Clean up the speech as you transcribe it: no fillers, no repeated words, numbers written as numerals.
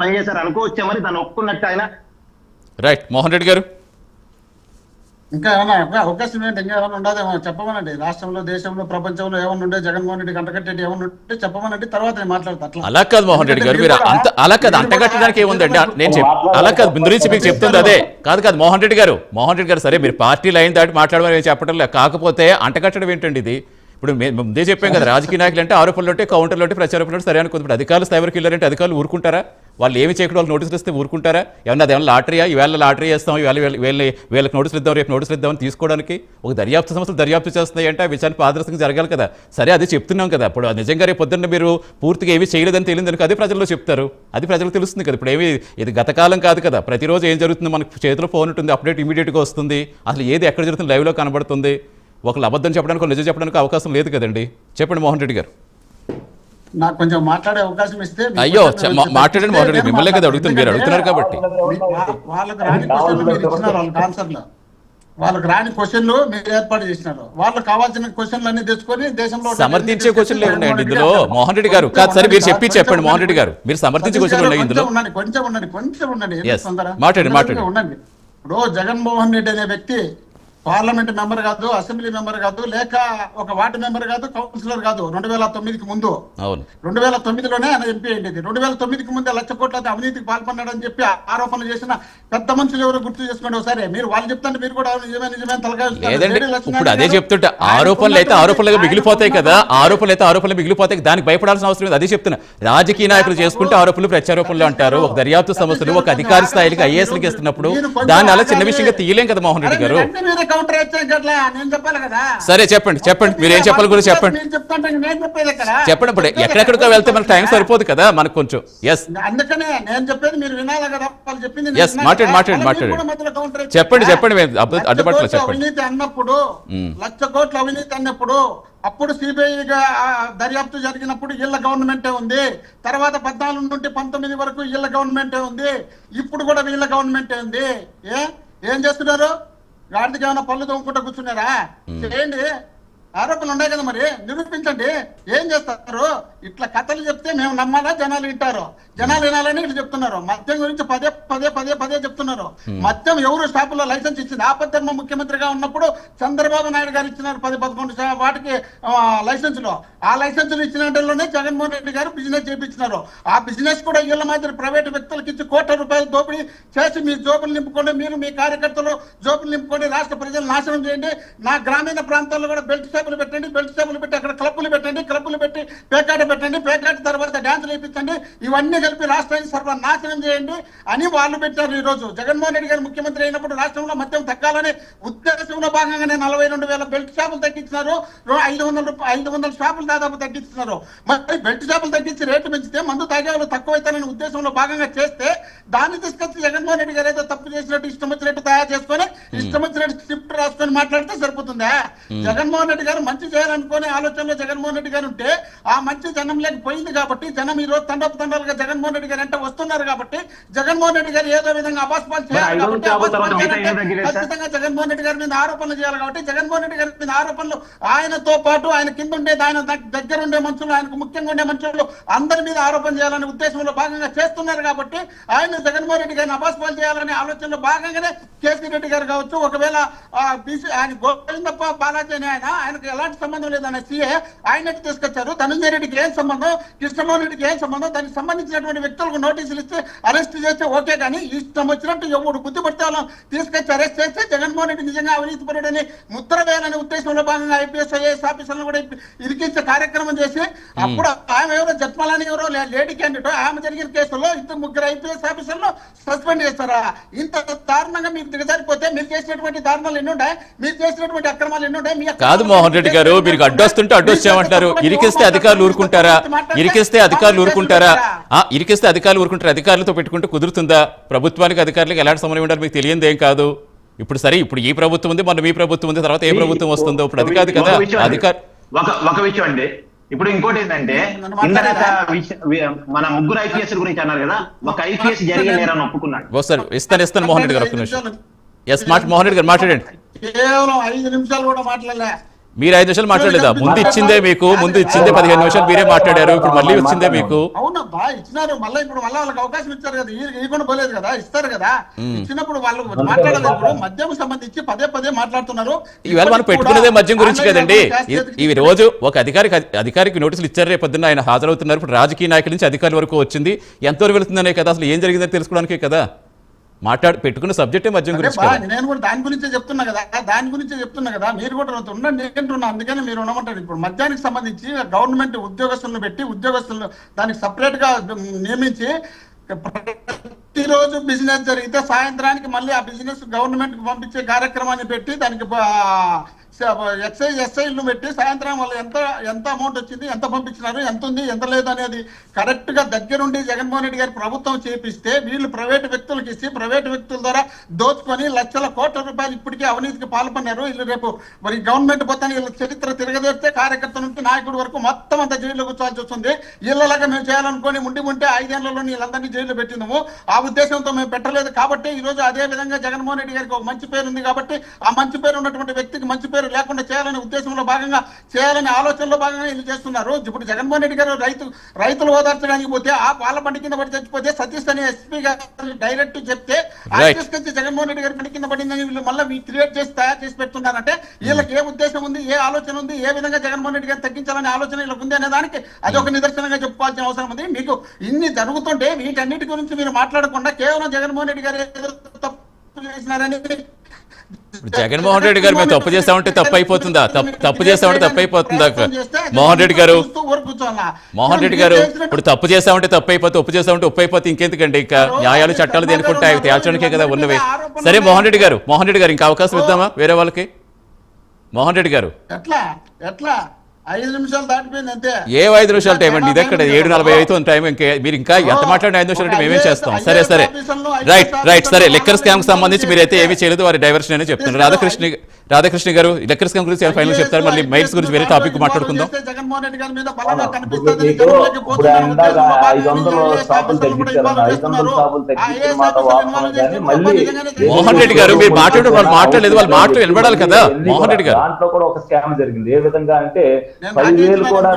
పనిచేశారు అనుకోవచ్చా మరి దాన్ని ఒప్పుకున్నట్టు ఆయన? రైట్ మోహన్ రెడ్డి గారు ఇంకా ఏమన్నా అవకాశం ఏంటి? ఇంకా ఏమైనా ఉండదేమో చెప్పమనండి. రాష్ట్రంలో, దేశంలో, ప్రపంచంలో ఏమన్నా ఉండే జగన్మోహన్ రెడ్డి కంటకట్టేది ఏమన్నా ఉంటే చెప్పమనండి, తర్వాత నేను మాట్లాడతా. అట్లా అలా కాదు మోహన్ రెడ్డి గారు, మీరు అలా కాదు అంటగట్టడానికి ఏముందండి నేను అలా కాదు గురించి మీకు చెప్తుంది అదే కాదు మోహన్ రెడ్డి గారు సరే మీరు పార్టీ లైన్ దాటి మాట్లాడమని చెప్పడం లేదు, కాకపోతే అంటగట్టడం ఏంటండి ఇది? ఇప్పుడు ముందే చెప్పాం కదా, రాజకీయ నాయకులు అంటే ఆరోపణలు ఉంటే కౌంటర్లు ఉంటే ప్రచారం సరే అనుకుంది. ఇప్పుడు అధికారులు సైబర్ కిల్లర్ అంటే అధికారులు ఊరుకుంటారా? వాళ్ళు ఏమి చేయకుండా వాళ్ళు నోటీసులు ఇస్తే ఊరుకుంటారా? ఏమన్నా అదేమన్నా లాటరీయా? ఈవేళ లాటరీ చేస్తాం, వీళ్ళకి నోటీసులు ఇద్దాం, రేపు నోటీసులు ఇద్దామని తీసుకోవడానికి ఒక దర్యాప్తు సంస్థలు దర్యాప్తు చేస్తున్నాయి అంటే ఆ విషయాన్ని పారదర్శకంగా జరగాలి కదా. సరే అదే చెప్తున్నాం కదా. ఇప్పుడు నిజంగా రేపు పొద్దున్న మీరు పూర్తిగా ఏమీ చేయలేదని తెలియదు అనుకో, అదే ప్రజల్లో చెప్తారు, అది ప్రజలకు తెలుస్తుంది కదా. ఇప్పుడు ఏమి ఇది గతకాలం కాదు కదా, ప్రతిరోజు ఏం జరుగుతుందో మనకు చేతిలో ఫోన్ ఉంటుంది, అప్డేట్ ఇమీడియట్గా వస్తుంది. అసలు ఏది ఎక్కడ జరుగుతుంది లైవ్లో కనబడుతుంది. ఒకళ్ళు అబద్ధం చెప్పడానికి నిజం చెప్పడానికి అవకాశం లేదు కదండి. చెప్పండి మోహన్ రెడ్డి గారు. నాకు కొంచెం మాట్లాడే అవకాశం ఇస్తే. అయ్యో మాట్లాడండి మోహన్ రెడ్డి, మిమ్మల్ని కదా అడుగుతుంది, మీరు అడుగుతున్నారు కాబట్టి. వాళ్ళకి రాని క్వశ్చన్లు మీరు ఇచ్చినారు, వాళ్ళకి ఆన్సర్లు. వాళ్ళకి రాని క్వశ్చన్లు మీరు ఏర్పాటు చేసినారు. వాళ్ళకి కావాల్సిన క్వశ్చన్లు అన్ని తెచ్చుకొని దేశంలో సమర్థించే క్వశ్చన్లు ఉన్నాయండి ఇందులో మోహన్ రెడ్డి గారు. కాదు సరే మీరు చెప్పండి మోహన్ రెడ్డి గారు, మీరు సమర్థించే క్వశ్చన్లు ఉన్నాయి ఇందులో. కొంచెం ఉండండి. మాట్లాడండి. ఇప్పుడు జగన్మోహన్ రెడ్డి అనే వ్యక్తి పార్లమెంట్ మెంబర్ కాదు, అసెంబ్లీ మెంబర్ కాదు, లేక ఒక వార్డు మెంబర్ కాదు, కౌన్సిలర్ కాదు. 2009కి ముందు, 2009లోనే ఆయన ఎంపీ అయింది. 2009కి ముందే 1,00,000 కోట్ల అవినీతికి పాల్పడ్డాడని చెప్పి ఆరోపణలు చేసిన పెద్ద మనుషులు ఎవరు గుర్తు చేసుకోండి ఒకసారి. మీరు వాళ్ళు చెప్తాంటే మీరు కూడా నిజమే తలకాయ. ఇప్పుడు అదే చెప్తుంటే ఆరోపణలు అయితే ఆరోపణలుగా మిగిలిపోతాయి కదా, ఆరోపణలు మిగిలిపోతాయి, దానికి భయపడాల్సిన అవసరం లేదు. అదే చెప్తున్నా, రాజకీయ నాయకులు చేసుకుంటే ఆరోపణలు ప్రత్యారోపణలు అంటారు. ఒక దర్యాప్తు సంస్థలు ఒక అధికారి స్థాయికి ఐఏఎస్లకి ఇస్తున్నప్పుడు దాన్ని అలా చిన్న విషయంగా తీయలేం కదా మోహన్ రెడ్డి గారు. సరే చెప్పండి మీరు ఏం చెప్పాలి కూడా చెప్పండి. ఇప్పుడు ఎక్కడెక్కడికో వెళ్తే మనకు టైం సరిపోదు కదా మనకు కొంచెం. అందుకనే నేను చెప్పేది మీరు వినాలి కదా, వాళ్ళు చెప్పింది. మాట్లాడండి చెప్పండి అడ్డుపట్ల చెప్పండి. అవినీతి అన్నప్పుడు 1,00,000 కోట్ల అవినీతి అన్నప్పుడు అప్పుడు సిబిఐగా దర్యాప్తు జరిగినప్పుడు వీళ్ళ గవర్నమెంటే ఉంది. తర్వాత 14 నుండి 19 వరకు వీళ్ళ గవర్నమెంటే ఉంది. ఇప్పుడు కూడా వీళ్ళ గవర్నమెంటే ఉంది. ఏం చేస్తున్నారు? గాడికి ఏమైనా పళ్ళు తోముకుంటూ కూర్చున్నారా? చేయండి, ఆరోపణలు ఉన్నాయి కదా, మరి నిరూపించండి. ఏం చేస్తారు? ఇట్లా కథలు చెప్తే మేము నమ్మాలా? జనాలు వింటారు. జనాలు వినాలని ఇట్లా చెప్తున్నారు. మద్యం గురించి పదే చెప్తున్నారు. మద్యం ఎవరు షాపులో లైసెన్స్ ఇచ్చింది? ఆపద్ధర్మ ముఖ్యమంత్రిగా ఉన్నప్పుడు చంద్రబాబు నాయుడు గారు ఇచ్చినారు 10-11 వాటికి లైసెన్సులు. ఆ లైసెన్సులు ఇచ్చిన వాటిలోనే జగన్మోహన్ రెడ్డి గారు బిజినెస్ చేయించినారు. ఆ బిజినెస్ కూడా వీళ్ళ మాదిరి ప్రైవేటు వ్యక్తులకు ఇచ్చి కోట్ల రూపాయలు దోపిడీ చేసి మీ జోబులు నింపుకోండి, మీరు మీ కార్యకర్తలు జోబులు నింపుకోండి, రాష్ట్ర ప్రజలు నాశనం చేయండి. నా గ్రామీణ ప్రాంతాల్లో కూడా బెల్ట్ షాపులు పెట్టండి, బెల్ట్ షాపులు పెట్టి అక్కడ క్లబ్బులు పెట్టండి, క్లబ్బులు పెట్టి పేకాట పెట్టండి, పేకాట తర్వాత డ్యాన్సులు వేయించండి, ఇవన్నీ కలిపి రాష్ట్రాన్ని సర్వనాశనం చేయండి అని వాళ్ళు పెట్టారు. ఈ రోజు జగన్మోహన్ రెడ్డి గారు ముఖ్యమంత్రి అయినప్పుడు రాష్ట్రంలో మద్యం తగ్గాలని ఉద్దేశంలో భాగంగానే 42,000 బెల్ట్ షాపులు తగ్గించినారు. 500 షాపులు దాదాపు తగ్గిస్తున్నారు. మరి బెల్ట్ షాపులు తగ్గించి రేటు పెంచితే మందు తాగే వాళ్ళు తక్కువైతారని ఉద్దేశంలో భాగంగా చేస్తే దాన్ని తీసుకొచ్చి జగన్మోహన్ రెడ్డి గారు ఏదో తప్పు చేసినట్టు ఇష్టం వచ్చినట్టు తయారు చేసుకొని ఇష్టం వచ్చినట్టు స్క్రిప్ట్ రాసుకొని మాట్లాడితే సరిపోతుందా? జగన్మోహన్ రెడ్డి గారు మంచి చేయాలనుకునే ఆలోచనలో జగన్మోహన్ రెడ్డి గారు ఉంటే ఆ మంచి జనం లేకపోయింది కాబట్టి జనం ఈ రోజు తండాలుగా జగన్మోహన్ రెడ్డి గారు అంటే వస్తున్నారు కాబట్టి జగన్మోహన్ రెడ్డి గారు ఏదో విధంగా అపాస్పాలు చేయాలి కాబట్టి ఖచ్చితంగా జగన్మోహన్ రెడ్డి గారి మీద ఆరోపణలు చేయాలి కాబట్టి జగన్మోహన్ రెడ్డి గారి మీద ఆరోపణలు ఆయనతో పాటు ఆయన కింద ఉండేది ఆయన దగ్గర ఉండే మనుషులు ఆయనకు ముఖ్యంగా ఉండే మనుషులు అందరి మీద ఆరోపణ చేయాలనే ఉద్దేశంలో భాగంగా చేస్తున్నారు కాబట్టి ఆయన జగన్మోహన్ రెడ్డి గారిని అపాస్పాలు చేయాలనే ఆలోచనలో భాగంగానే కేసీ రెడ్డి గారు కావచ్చు, ఒకవేళ ఆయన గోవిందప్ప బాలాజీ అని ఆయనకు ఎలాంటి సంబంధం లేదనే సీఏ ఆయన తీసుకొచ్చారు. ధనంజయ రెడ్డికి ఏం సంబంధం, కృష్ణమోహన్ రెడ్డికి ఏం సంబంధం? దానికి సంబంధించినటువంటి వ్యక్తులకు నోటీసులు ఇస్తే అరెస్ట్ చేస్తే ఓకే, కానీ ఇష్టం వచ్చినట్టు ఎవరు బుద్ధి పడితే తీసుకొచ్చి అరెస్ట్ చేస్తే జగన్మోహన్ రెడ్డి నిజంగా అవినీతి పరుడని ముద్ర వేయాలనే ఉద్దేశంలో భాగంగా ఐపీఎస్ ఐఏఎస్ ఆఫీసర్లను కూడా ఇరికించే కార్యక్రమం చేసి అప్పుడు ఆమె ఎవరో జత్మలాని ఎవరో లేడీ క్యాండిడేట్ ఆమె జరిగిన కేసులో 2-3 ఐపీఎస్ ఆఫీసర్లు సస్పెండ్ చేస్తారా? ఇంత దారుణంగా మీరు దిగజారిపోతే మీరు చేసినటువంటి దారుణాలు ఎన్నుంటాయి, మీరు చేసినటువంటి అక్రమాలు ఎన్నుంటాయి. కాదు మోహన్ రెడ్డి గారు, మీరు అడ్డొస్తుంటే అడ్డొచ్చామంటారు. ఇరికిస్తే అధికారులు ఊరుకుంటారా? ఇరికిస్తే అధికారులు ఊరుకుంటారా? అధికారులతో పెట్టుకుంటే కుదురుతుందా? ప్రభుత్వానికి అధికారులకు ఎలాంటి సమన్వయం ఉండాలి మీకు తెలియదు ఏం కాదు. ఇప్పుడు సరే, ఇప్పుడు ఈ ప్రభుత్వం ఉంది, మన మీ ప్రభుత్వం ఉంది, తర్వాత ఏ ప్రభుత్వం వస్తుందో ఇప్పుడు అది కాదు కదా. ఒక విషయం అండి, ఇప్పుడు ఇంకోటి ఏంటంటే మన ముగ్గురు ఐపీఎస్ గురించి అన్నారు కదా, ఒక ఐపీఎస్ జరిగిన నేరాన్ని ఒప్పుకున్నాడు. సార్ ఇస్తాను మోహన్ రెడ్డి గారు ఒక్క నిమిషం. మోహన్ రెడ్డి గారు మాట్లాడండి. కేవలం 5 నిమిషాలు కూడా మాట్లాడలే. మీరు 5 నిమిషాలు మాట్లాడలేదా? ముందు ఇచ్చిందే మీకు, ముందు ఇచ్చిందే 15 నిమిషాలు మీరే మాట్లాడారు, ఇప్పుడు మళ్ళీ వచ్చిందే మీకు. అవునబ్బా ఇచ్చినారు, మళ్ళీ ఇప్పుడు మళ్ళీ వాళ్ళకి అవకాశం ఇచ్చారు కదా, ఇవ్వకుండా పోలేదు కదా, ఇస్తారు కదా. ఇచ్చినప్పుడు వాళ్ళు మాట్లాడలేదు. మద్యం సంబంధించి పదే పదే మాట్లాడుతున్నారు. ఈవేళ మనం పెట్టుకున్నదే మద్యం గురించి కదండి. ఈ రోజు ఒక అధికారికి నోటీసులు ఇచ్చారు, రేపు పొద్దున్న ఆయన హాజరవుతున్నారు. ఇప్పుడు రాజకీయ నాయకుల నుంచి అధికారుల వరకు వచ్చింది, ఎంతవరకు వెళ్తుందనే కదా, అసలు ఏం జరిగిందని తెలుసుకోవడానికే కదా పెట్టుకున్న సబ్జెక్టే మద్యం గురించి. నేను కూడా దాని గురించే చెప్తున్నా కదా, మీరు కూడా ఉండండి ఏంటున్నా, అందుకని మీరు ఉండమంటారు. ఇప్పుడు మద్యానికి సంబంధించి గవర్నమెంట్ ఉద్యోగస్తులను పెట్టి ఉద్యోగస్తులను దానికి సపరేట్ గా నియమించి ప్రతిరోజు బిజినెస్ జరిగితే సాయంత్రానికి మళ్ళీ ఆ బిజినెస్ గవర్నమెంట్ కి పంపించే కార్యక్రమాన్ని పెట్టి దానికి ఎక్సైజ్ ఎస్ఐలు పెట్టి సాయంత్రం వాళ్ళు ఎంత అమౌంట్ వచ్చింది, ఎంత పంపించినారు, ఎంత ఉంది, ఎంత లేదు అనేది కరెక్ట్ గా దగ్గరుండి జగన్మోహన్ రెడ్డి గారి ప్రభుత్వం చేపిస్తే వీళ్ళు ప్రైవేట్ వ్యక్తులకు ఇచ్చి ప్రైవేట్ వ్యక్తుల ద్వారా దోచుకొని లక్షల కోట్ల రూపాయలు ఇప్పటికే అవినీతికి పాల్పన్నారు. వీళ్ళు రేపు మరి గవర్నమెంట్ పోతాను వీళ్ళ చరిత్ర తిరగదేస్తే కార్యకర్త నుంచి నాయకుడి వరకు మొత్తం అంతా జైల్లో కూర్చోవాల్సి వస్తుంది. వీళ్ళలాగా మేము చేయాలనుకొని ఉంటే 5 ఏళ్లలో వీళ్ళందరినీ జైల్లో పెట్టినాము. ఆ ఉద్దేశంతో మేము పెట్టలేదు కాబట్టి ఈ రోజు అదే విధంగా జగన్మోహన్ రెడ్డి గారికి ఒక మంచి పేరు ఉంది కాబట్టి ఆ మంచి పేరు ఉన్నటువంటి వ్యక్తికి మంచి పేరు లేకుండా చేయాలనే ఉద్దేశంలో భాగంగా, చేయాలనే ఆలోచనలో భాగంగా వీళ్ళు చేస్తున్నారు. ఇప్పుడు జగన్మోహన్ రెడ్డి గారు రైతులు ఓదార్చడానికి పోతే ఆ పాల బండి కింద పడి చచ్చిపోతే సతీష్ అనే ఎస్పీ గారు డైరెక్ట్ చెప్తే తీసుకొచ్చి జగన్మోహన్ రెడ్డి గారి బండి కింద పడిందని వీళ్ళు మళ్ళీ క్రియేట్ చేసి తయారు చేసి పెడుతున్నారంటే వీళ్ళకి ఏ ఉద్దేశం ఉంది, ఏ ఆలోచన ఉంది, ఏ విధంగా జగన్మోహన్ రెడ్డి గారు తగ్గించాలనే ఆలోచన వీళ్ళకి ఉంది అనే దానికి అది ఒక నిదర్శనంగా చెప్పుకోవాల్సిన అవసరం ఉంది. మీకు ఇన్ని జరుగుతుంటే వీటన్నిటి గురించి మీరు మాట్లాడకుండా కేవలం జగన్మోహన్ రెడ్డి గారు ఏదో తప్పు చేసినారని, జగన్మోహన్ రెడ్డి గారు మేము తప్పు చేస్తామంటే తప్పు అయిపోతుందా? తప్పు చేస్తామంటే తప్పు అయిపోతుందా? మోహన్ రెడ్డి గారు ఇప్పుడు తప్పు చేస్తామంటే తప్పు అయిపోతే, ఒప్పు చేస్తామంటే ఒప్పు అయిపోతే ఇంకెందుకండి? ఇంకా న్యాయాలు చట్టాలు దేనికుంటే అవి తేల్చడానికే కదా ఉన్నవి. సరే మోహన్ రెడ్డి గారు ఇంకా అవకాశం ఇద్దామా వేరే వాళ్ళకి? మోహన్ రెడ్డి గారు ఎట్లా 5 నిమిషాలు దాటిపోయింది అంతే. ఏ 5 నిమిషాలు టైం అండి? ఇది ఎక్కడ 7:40 అవుతుంది టైం. మీరు ఇంకా ఎంత మాట్లాడిన 5 నిమిషాలు అంటే మేమేం చేస్తాం? సరే రైట్ సరే. లిక్కర్ స్కామ్ సంబంధించి మీరైతే ఏమీ చేయలేదు, వారి డైవర్షన్ అని చెప్తున్నారు. రాధాకృష్ణ గారు లిక్కర్ స్కామ్ గురించి ఫైనల్ చెప్తారు, మళ్ళీ మైల్స్ గురించి వేరే టాపిక్ మాట్లాడుకుందాం. జగన్మోహన్ రెడ్డి గారి మీద మోహన్ రెడ్డి గారు మీరు మాట్లాడలేదు, వాళ్ళు మాటలు వినబడాలి కదా. మోహన్ రెడ్డి గారు దాంట్లో కూడా ఒక స్కామ్ జరిగింది. ఏ విధంగా అంటే 10,000 కూడా